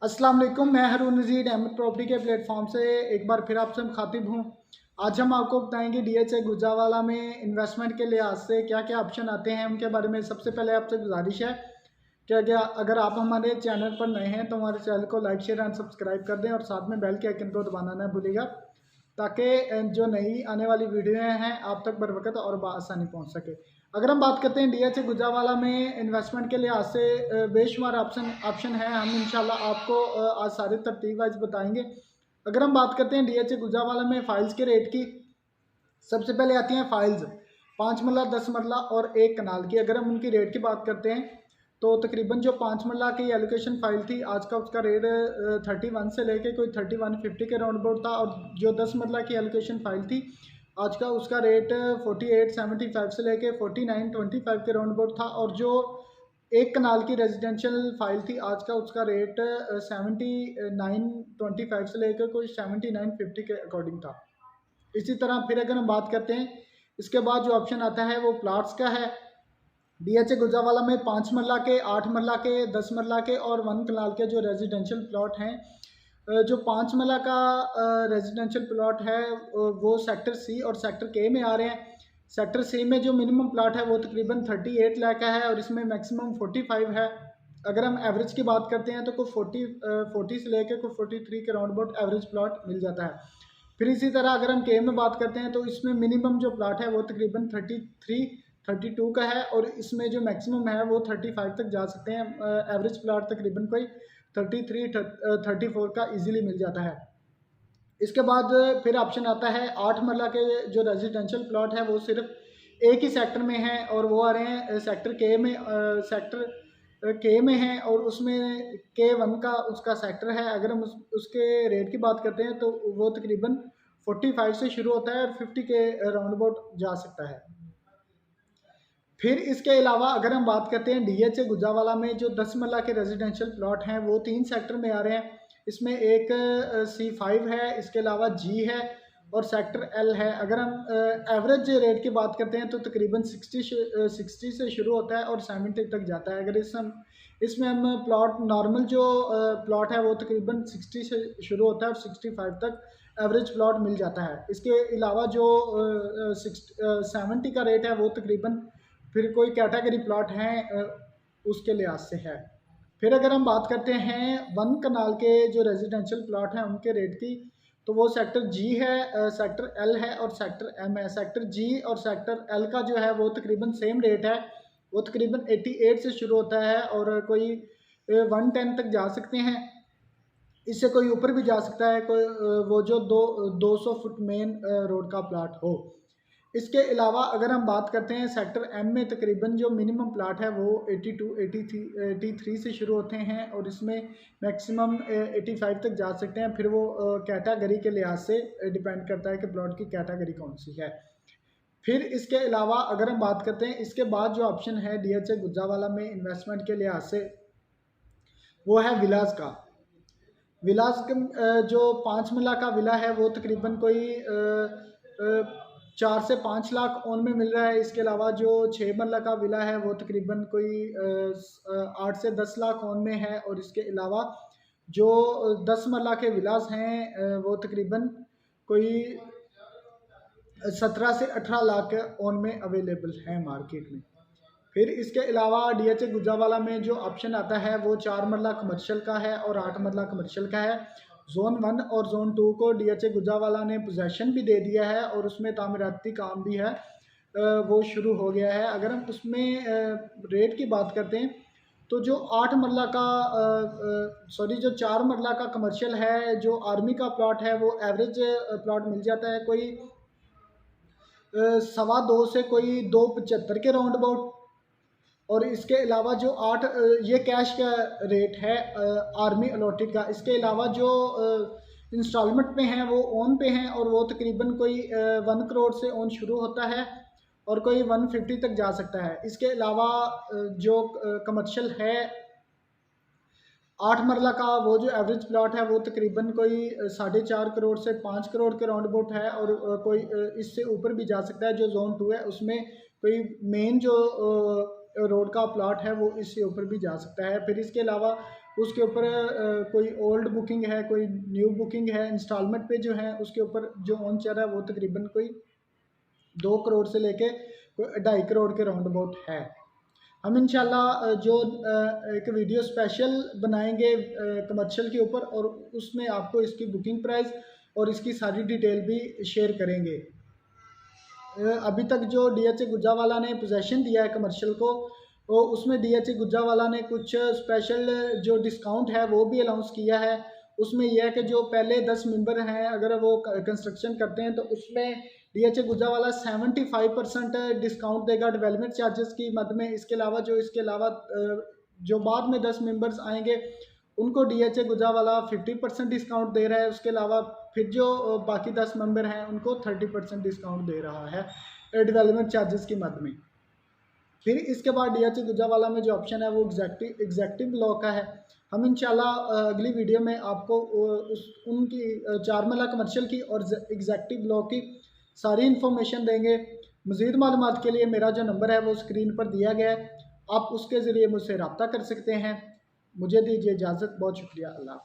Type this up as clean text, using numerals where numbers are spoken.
अस्सलाम वालेकुम, मैं हारून रशीद अहमद प्रॉपर्टी के प्लेटफॉर्म से एक बार फिर आपसे मुखातिब हूँ। आज हम आपको बताएंगे डीएचए गुजरांवाला में इन्वेस्टमेंट के लिहाज से क्या क्या ऑप्शन आते हैं उनके बारे में। सबसे पहले आपसे गुजारिश है कि अगर आप हमारे चैनल पर नए हैं तो हमारे चैनल को लाइक शेयर एंड सब्सक्राइब कर दें और साथ में बेल के आइकन को दबाना न भूलिएगा ताकि जो नई आने वाली वीडियो हैं आप तक बर वक्त और आसानी पहुँच सके। अगर हम बात करते हैं डीएचए गुजरांवाला में इन्वेस्टमेंट के लिहाज से बेशुमार ऑप्शन ऑप्शन है। हम इंशाल्लाह आपको आज सारे तरतीब वाइज बताएंगे। अगर हम बात करते हैं डीएचए गुजरांवाला में फाइल्स के रेट की, सबसे पहले आती हैं फाइल्स 5 मरला, 10 मरला और 1 कनाल की। अगर हम उनकी रेट की बात करते हैं तो तकरीबन जो 5 मरला की एलोकेशन फाइल थी आज का उसका रेट 31 से लेके कोई 3150 के राउंड अबाउट था, और जो 10 मरला की एलोकेशन फाइल थी आज का उसका रेट 4875 से लेके 4925 के राउंड अबाउट था, और जो 1 कनाल की रेजिडेंशियल फाइल थी आज का उसका रेट 7925 से लेकर कोई 7950 के अकॉर्डिंग था। इसी तरह फिर अगर हम बात करते हैं इसके बाद जो ऑप्शन आता है वो प्लाट्स का है। डीएचए गुजरांवाला में 5 मरला के, 8 मरला के, 10 मरला के और 1 कनाल के जो रेजिडेंशियल प्लॉट हैं, जो 5 मरला का रेजिडेंशियल प्लॉट है वो सेक्टर सी और सेक्टर के में आ रहे हैं। सेक्टर सी में जो मिनिमम प्लॉट है वो तकरीबन 38 लाख का है और इसमें मैक्सिमम 45 है। अगर हम एवरेज की बात करते हैं तो कोई 40 से लेकर कोई 43 के राउंड अबाउट एवरेज प्लॉट मिल जाता है। फिर इसी तरह अगर हम के में बात करते हैं तो इसमें मिनिमम जो प्लॉट है वो तकरीबन 32 का है और इसमें जो मैक्सिमम है वो 35 तक जा सकते हैं। एवरेज प्लॉट तकरीबन कोई 34 का इजीली मिल जाता है। इसके बाद फिर ऑप्शन आता है 8 मरला के जो रेजिडेंशियल प्लॉट है वो सिर्फ एक ही सेक्टर में है और वो आ रहे हैं सेक्टर के में। सेक्टर के में है और उसमें K1 का उसका सेक्टर है। अगर हम उसके रेट की बात करते हैं तो वो तकरीबन 45 से शुरू होता है और 50 के राउंड अबाउट जा सकता है। फिर इसके अलावा अगर हम बात करते हैं डीएचए गुजरांवाला में जो 10 मरला के रेजिडेंशियल प्लॉट हैं वो 3 सेक्टर में आ रहे हैं। इसमें एक C5 है, इसके अलावा G है और सेक्टर L है। अगर हम एवरेज रेट की बात करते हैं तो तकरीबन 60 से शुरू होता है और 70 तक जाता है। अगर इसमें हम प्लॉट नॉर्मल जो प्लॉट है वो तकरीबन 60 से शुरू होता है और 65 तक एवरेज प्लॉट मिल जाता है। इसके अलावा जो 70 का रेट है वो तकरीबन फिर कोई कैटेगरी प्लॉट हैं उसके लिहाज से है। फिर अगर हम बात करते हैं 1 कनाल के जो रेजिडेंशियल प्लॉट हैं उनके रेट की, तो वो सेक्टर जी है, सेक्टर एल है और सेक्टर एम है। सेक्टर जी और सेक्टर एल का जो है वो तकरीबन सेम रेट है, वो तकरीबन 88 से शुरू होता है और कोई 110 तक जा सकते हैं। इससे कोई ऊपर भी जा सकता है, कोई वो जो 200 फुट मेन रोड का प्लाट हो। इसके अलावा अगर हम बात करते हैं सेक्टर एम में तकरीबन जो मिनिमम प्लाट है वो 83 से शुरू होते हैं और इसमें मैक्सिमम 85 तक जा सकते हैं। फिर वो कैटेगरी के लिहाज से डिपेंड करता है कि प्लॉट की कैटेगरी कौन सी है। फिर इसके अलावा अगर हम बात करते हैं इसके बाद जो ऑप्शन है डीएचए गुजरांवाला में इन्वेस्टमेंट के लिहाज से वो है विलास का। विलास जो 5 मरला का विला है वो तकरीबन कोई 4 से 5 लाख ओन में मिल रहा है। इसके अलावा जो 6 मरला का विला है वो तकरीबन कोई 8 से 10 लाख ओन में है, और इसके अलावा जो 10 मरला के विलास हैं वो तकरीबन कोई 17 से 18 लाख ओन में अवेलेबल है मार्केट में। फिर इसके अलावा डीएचए गुजरांवाला में जो ऑप्शन आता है वो 4 मरला कमर्शियल का है और 8 मरला कमर्शियल का है। जोन 1 और जोन 2 को डीएचए गुजरांवाला ने पोजेसन भी दे दिया है और उसमें तामीराती काम भी है, वो शुरू हो गया है। अगर हम उसमें रेट की बात करते हैं तो जो 8 मरला का जो 4 मरला का कमर्शियल है, जो आर्मी का प्लॉट है वो एवरेज प्लॉट मिल जाता है कोई 2.25 से कोई 2.75 के राउंड अबाउट। और इसके अलावा जो 8 ये कैश का रेट है आर्मी अलॉटेड का। इसके अलावा जो इंस्टॉलमेंट पे हैं वो ओन पे हैं और वो तकरीबन कोई 1 करोड़ से ओन शुरू होता है और कोई 150 तक जा सकता है। इसके अलावा जो कमर्शियल है 8 मरला का वो जो एवरेज प्लॉट है वो तकरीबन कोई 4.5 करोड़ से 5 करोड़ के राउंड अबाउट है, और कोई इससे ऊपर भी जा सकता है। जो जोन 2 है उसमें कोई मेन जो रोड का प्लॉट है वो इससे ऊपर भी जा सकता है। फिर इसके अलावा उसके ऊपर कोई ओल्ड बुकिंग है, कोई न्यू बुकिंग है, इंस्टॉलमेंट पे जो है उसके ऊपर जो ऑन चल रहा है वो तकरीबन कोई 2 करोड़ से लेके 2.5 करोड़ के राउंड अबाउट है। हम इंशाल्लाह जो एक वीडियो स्पेशल बनाएंगे कमर्शियल के ऊपर, और उसमें आपको इसकी बुकिंग प्राइस और इसकी सारी डिटेल भी शेयर करेंगे। अभी तक जो DHA गुज्जावाला ने पोजेसन दिया है कमर्शियल को, तो उसमें DHA गुज्जावाला ने कुछ स्पेशल जो डिस्काउंट है वो भी अनाउंस किया है। उसमें यह है कि जो पहले 10 मेंबर हैं अगर वो कंस्ट्रक्शन करते हैं तो उसमें DHA गुज्जावाला 75% डिस्काउंट देगा डेवलपमेंट चार्जेस की मद में। इसके अलावा जो बाद में 10 मेंबर्स आएंगे उनको DHA गुज्जावाला 50% डिस्काउंट दे रहा है। उसके अलावा फिर जो बाकी 10 मेंबर हैं उनको 30% डिस्काउंट दे रहा है डेवलपमेंट चार्जेस की मद में। फिर इसके बाद DHA गुज्जावाला में जो ऑप्शन है वो एग्जैक्टिव ब्लॉक का है। हम इंशाल्लाह अगली वीडियो में आपको उनकी 4 मरला कमर्शियल की और एग्जैक्टिव ब्लॉक की सारी इन्फॉर्मेशन देंगे। मज़ीद मालूमात के लिए मेरा जो नंबर है वो स्क्रीन पर दिया गया है, आप उसके ज़रिए मुझसे रब्ता कर सकते हैं। मुझे दीजिए इजाज़त, बहुत शुक्रिया, अल्लाह।